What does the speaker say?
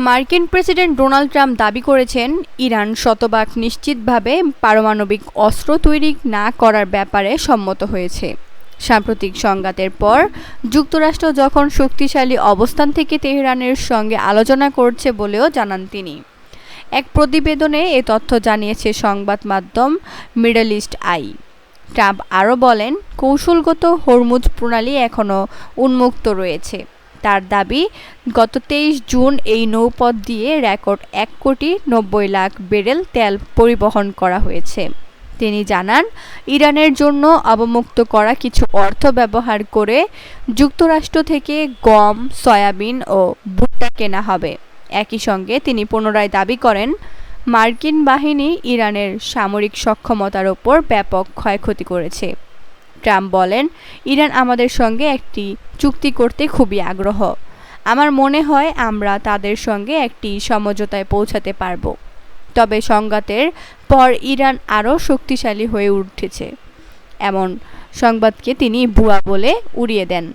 মার্কিন president Donald Trump দাবি করেছেন, ইরান শতভাগ নিশ্চিতভাবে পারমাণবিক অস্ত্র তৈরি না করার ব্যাপারে সম্মত হয়েছে। সাম্প্রতিক সংঘাতের পর যুক্তরাষ্ট্র যখন শক্তিশালী অবস্থান থেকে তেহরানের সঙ্গে আলোচনা করছে বলেও জানান তিনি। এক প্রতিবেদনে এ তথ্য জানিয়েছে সংবাদ মাধ্যম মিডল ইস্ট আই। ট্রাম্প আরও বলেন, কৌশলগত হরমুজ প্রণালী এখনও উন্মুক্ত রয়েছে। তার দাবি, গত 23 জুন এই নৌপথ দিয়ে রেকর্ড 1,90,00,000 ব্যারেল তেল পরিবহন করা হয়েছে। তিনি জানান, ইরানের জন্য অবমুক্ত করা কিছু অর্থ ব্যবহার করে যুক্তরাষ্ট্র থেকে গম, সয়াবিন ও ভুট্টা কেনা হবে। একই সঙ্গে তিনি পুনরায় দাবি করেন, মার্কিন বাহিনী ইরানের সামরিক সক্ষমতার ওপর ব্যাপক ক্ষয়ক্ষতি করেছে। ট্রাম্প বলেন, ইরান আমাদের সঙ্গে একটি চুক্তি করতে খুবই আগ্রহ। আমার মনে হয় আমরা তাদের সঙ্গে একটি সমঝোতায় পৌঁছাতে পারব। তবে সংঘাতের পর ইরান আরও শক্তিশালী হয়ে উঠেছে এমন সংবাদকে তিনি ভুয়া বলে উড়িয়ে দেন।